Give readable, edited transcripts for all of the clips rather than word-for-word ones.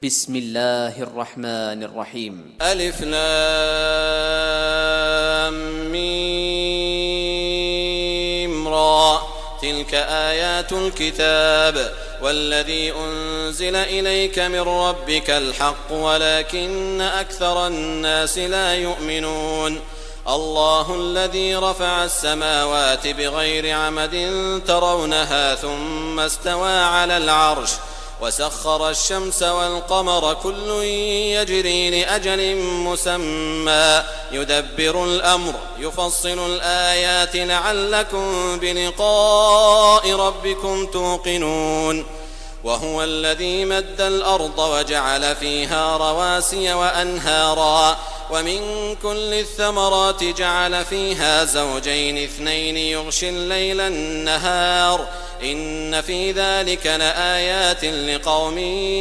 بسم الله الرحمن الرحيم. ألف لام ميم را. تلك آيات الكتاب والذي أنزل إليك من ربك الحق ولكن أكثر الناس لا يؤمنون. الله الذي رفع السماوات بغير عمد ترونها ثم استوى على العرش وسخر الشمس والقمر كل يجري لأجل مسمى يدبر الأمر يفصل الآيات لعلكم بلقاء ربكم توقنون. وهو الذي مد الأرض وجعل فيها رواسي وأنهارا ومن كل الثمرات جعل فيها زوجين اثنين يغشي الليل النهار إن في ذلك لآيات لقوم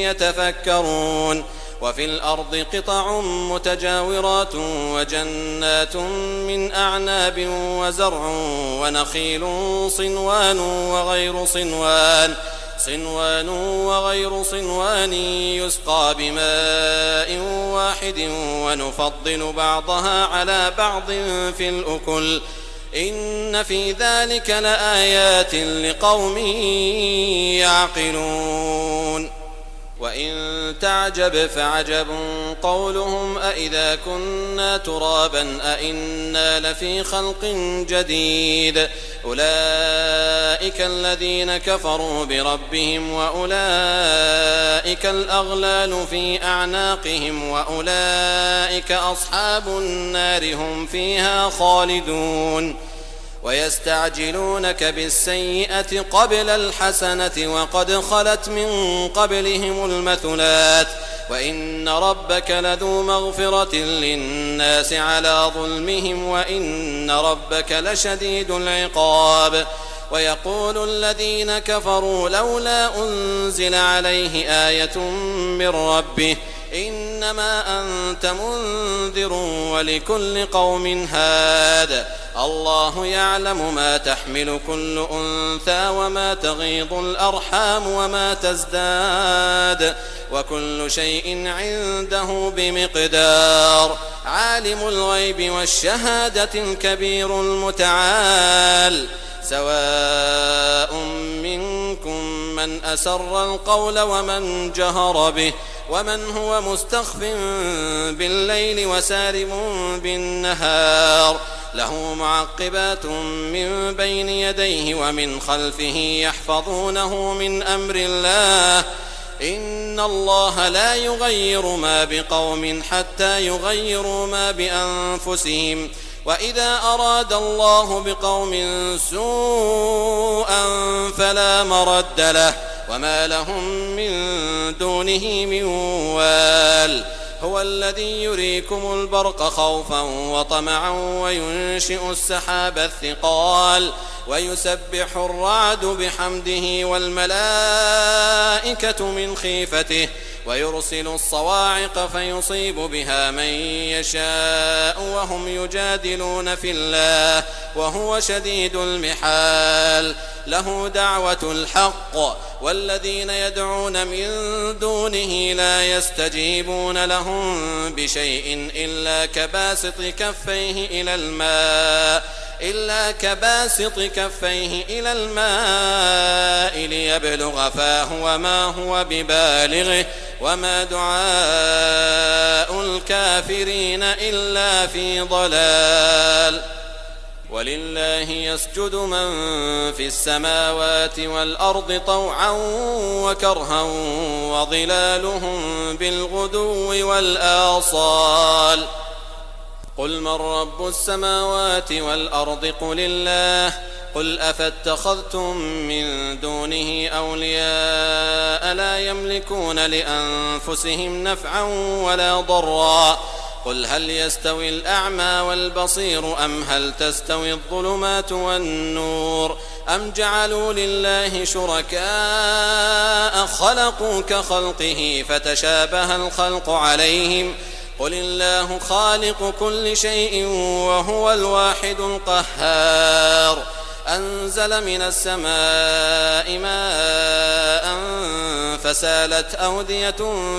يتفكرون. وفي الأرض قطع متجاورات وجنات من أعناب وزرع ونخيل صنوان وغير صنوان يسقى بماء واحد ونفضل بعضها على بعض في الأكل إن في ذلك لآيات لقوم يعقلون. وإن تعجب فعجب قولهم أإذا كنا ترابا أإنا لفي خلق جديد أولئك الذين كفروا بربهم وأولئك الأغلال في أعناقهم وأولئك أصحاب النار هم فيها خالدون. ويستعجلونك بالسيئة قبل الحسنة وقد خلت من قبلهم المثلات وإن ربك لذو مغفرة للناس على ظلمهم وإن ربك لشديد العقاب. ويقول الذين كفروا لولا أنزل عليه آية من ربه إنما أنت منذر ولكل قوم هاد الله يعلم ما تحمل كل أنثى وما تغيض الأرحام وما تزداد وكل شيء عنده بمقدار. عالم الغيب والشهادة الكبير المتعال سواء منكم من أسر القول ومن جهر به ومن هو مستخف بالليل وسارب بالنهار له معقبات من بين يديه ومن خلفه يحفظونه من أمر الله إن الله لا يغير ما بقوم حتى يغيروا ما بأنفسهم وإذا أراد الله بقوم سوءا فلا مرد له وما لهم من دونه من وال. هو الذي يريكم البرق خوفا وطمعا وينشئ السحاب الثقال ويسبح الرعد بحمده والملائكة من خيفته ويرسل الصواعق فيصيب بها من يشاء وهم يجادلون في الله وهو شديد المحال. له دعوة الحق والذين يدعون من دونه لا يستجيبون لهم بشيء إلا كباسط كفيه إلى الماء ليبلغ فاه وما هو ببالغه وما دعاء الكافرين إلا في ضلال. ولله يسجد من في السماوات والأرض طوعا وكرها وظلالهم بالغدو والآصال. قل من رب السماوات والأرض قل الله قل أفاتخذتم من دونه أولياء لا يملكون لأنفسهم نفعا ولا ضرا قل هل يستوي الأعمى والبصير أم هل تستوي الظلمات والنور أم جعلوا لله شركاء خلقوا كخلقه فتشابه الخلق عليهم قل الله خالق كل شيء وهو الواحد القهار. أنزل من السماء ماء فسالت أودية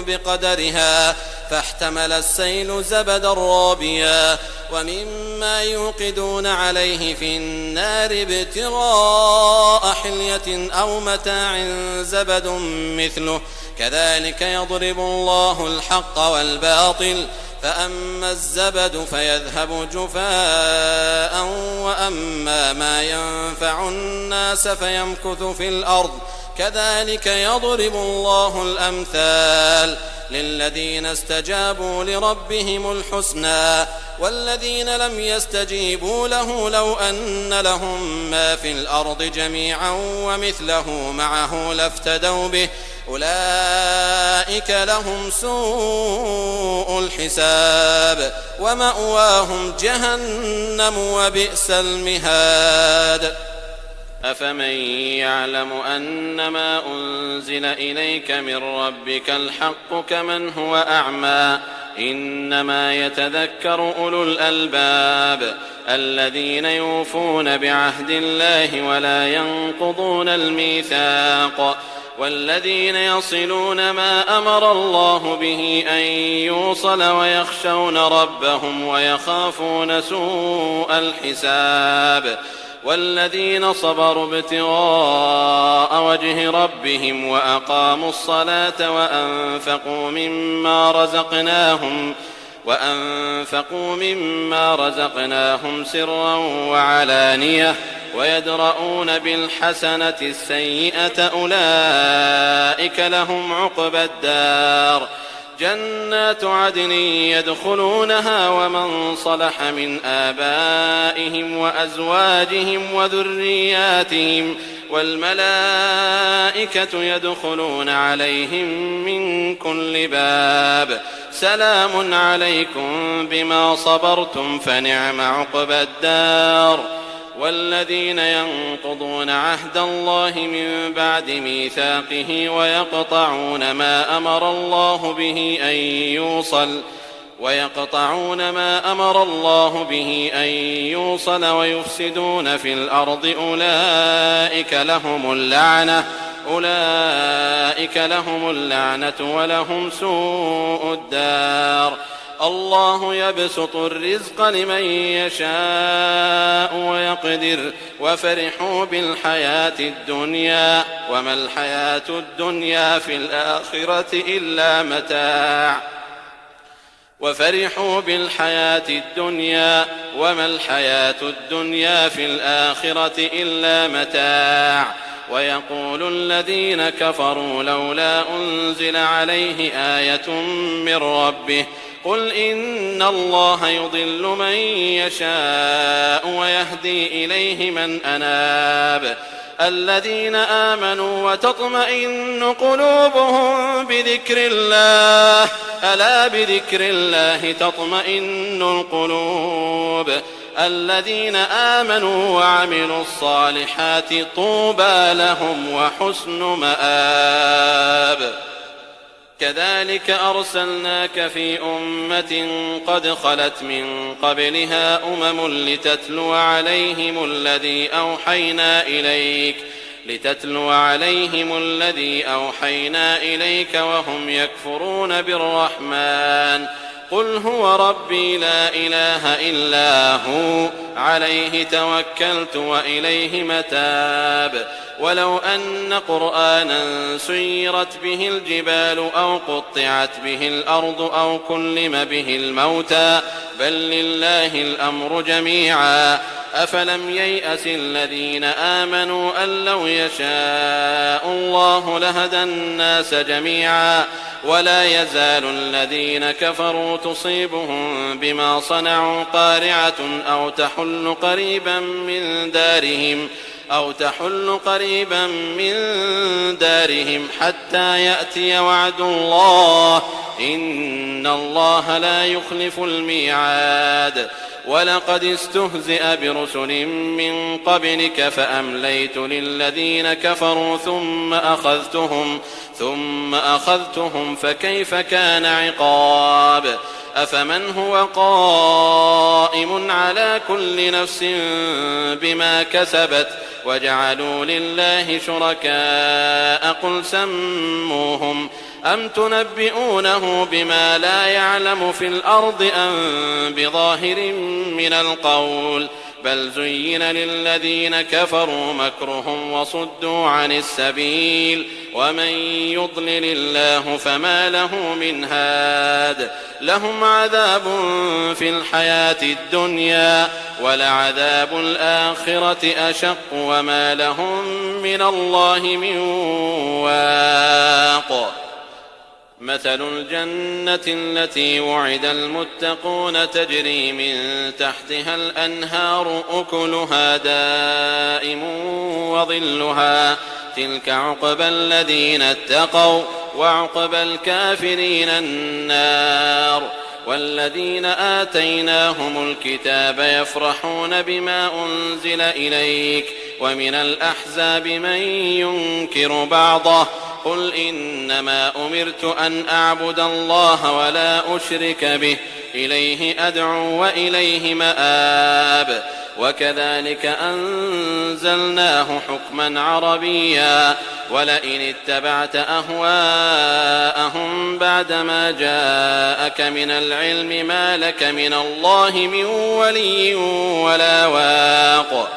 بقدرها فاحتمل السيل زبدا رابيا ومما يوقدون عليه في النار ابتغاء حلية أو متاع زبد مثله كذلك يضرب الله الحق والباطل فأما الزبد فيذهب جفاء وأما ما ينفع الناس فيمكث في الأرض كذلك يضرب الله الأمثال للذين استجابوا لربهم الحسنى والذين لم يستجيبوا له لو أن لهم ما في الأرض جميعا ومثله معه لافتدوا به أولئك لهم سوء الحساب ومأواهم جهنم وبئس المهاد. أفمن يعلم أنما أنزل إليك من ربك الحق كمن هو أعمى إنما يتذكر أولو الألباب الذين يوفون بعهد الله ولا ينقضون الميثاق والذين يصلون ما أمر الله به أن يوصل ويخشون ربهم ويخافون سوء الحساب والذين صبروا ابتغاء وجه ربهم وأقاموا الصلاة وأنفقوا مما رزقناهم سرا وعلانية ويدرؤون بالحسنة السيئة أولئك لهم عقبى الدار جنات عدن يدخلونها ومن صلح من آبائهم وأزواجهم وذرياتهم والملائكة يدخلون عليهم من كل باب سلام عليكم بما صبرتم فنعم عقبى الدار. والذين ينقضون عهد الله من بعد ميثاقه ويقطعون ما أمر الله به أن يوصل ويفسدون في الأرض أولئك لهم اللعنة ولهم سوء الدار. الله يبسط الرزق لمن يشاء ويقدر وفرحوا بالحياة الدنيا وما الحياة الدنيا في الآخرة إلا متاع ويقول الذين كفروا لولا أنزل عليه آية من ربه قل إن الله يضل من يشاء ويهدي إليه من أناب الذين آمنوا وتطمئن قلوبهم بذكر الله ألا بذكر الله تطمئن القلوب الذين آمنوا وعملوا الصالحات طوبى لهم وحسن مآب. كذلك أرسلناك في أمة قد خلت من قبلها لتتلو عليهم الذي أوحينا إليك وهم يكفرون بالرحمن قل هو ربي لا إله إلا هو عليه توكلت وإليه متاب. ولو أن قرآنا سيرت به الجبال أو قطعت به الأرض أو كلم به الموتى بل لله الأمر جميعا أفلم ييأس الذين آمنوا أن لو يشاء الله لهدى الناس جميعا ولا يزال الذين كفروا تصيبهم بما صنعوا قارعة أو تحل قريبا من دارهم حتى يأتي وعد الله إن الله لا يخلف الميعاد. ولقد استهزئ برسل من قبلك فأمليت للذين كفروا ثم أخذتهم فكيف كان عقاب. أفمن هو قائم على كل نفس بما كسبت وجعلوا لله شركاء قل سموهم أم تنبئونه بما لا يعلم في الأرض أم بظاهر من القول بل زين للذين كفروا مكرهم وصدوا عن السبيل ومن يضلل الله فما له من هاد. لهم عذاب في الحياة الدنيا ولعذاب الآخرة أشق وما لهم من الله من واق. مثل الجنة التي وعد المتقون تجري من تحتها الأنهار أكلها دائم وظلها تلك عقبى الذين اتقوا وعقبى الكافرين النار. والذين آتيناهم الكتاب يفرحون بما أنزل إليك ومن الأحزاب من ينكر بعضه قل إنما أمرت أن أعبد الله ولا أشرك به إليه أدعو وإليه مآب. وكذلك أنزلناه حكما عربيا ولئن اتبعت أهواءهم بعدما جاءك من العلم ما لك من الله من ولي ولا واق.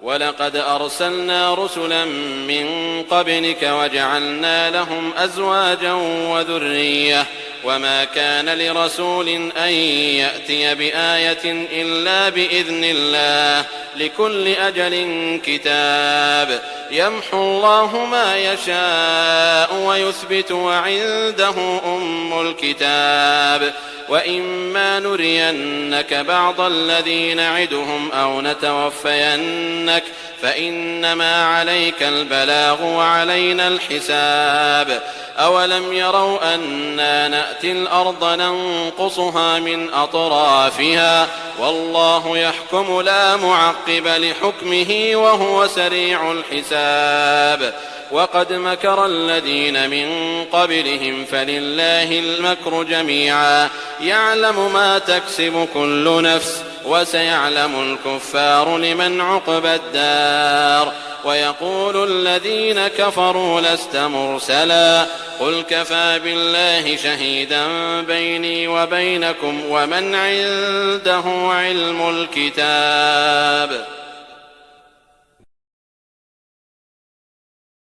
ولقد أرسلنا رسلا من قبلك وجعلنا لهم أزواجا وذرية وما كان لرسول أن يأتي بآية إلا بإذن الله لكل أجل كتاب. يمحو الله ما يشاء ويثبت وعنده أم الكتاب. وإما نرينك بعض الذي نعدهم أو نتوفينك فإنما عليك البلاغ وعلينا الحساب. أولم يروا أنا نأتي الأرض ننقصها من أطرافها والله يحكم لا معقب لحكمه وهو سريع الحساب. وقد مكر الذين من قبلهم فلله المكر جميعا يعلم ما تكسب كل نفس وسيعلم الكفار لمن عقبى الدار. ويقول الذين كفروا لست مرسلا قل كفى بالله شهيدا بيني وبينكم ومن عنده علم الكتاب.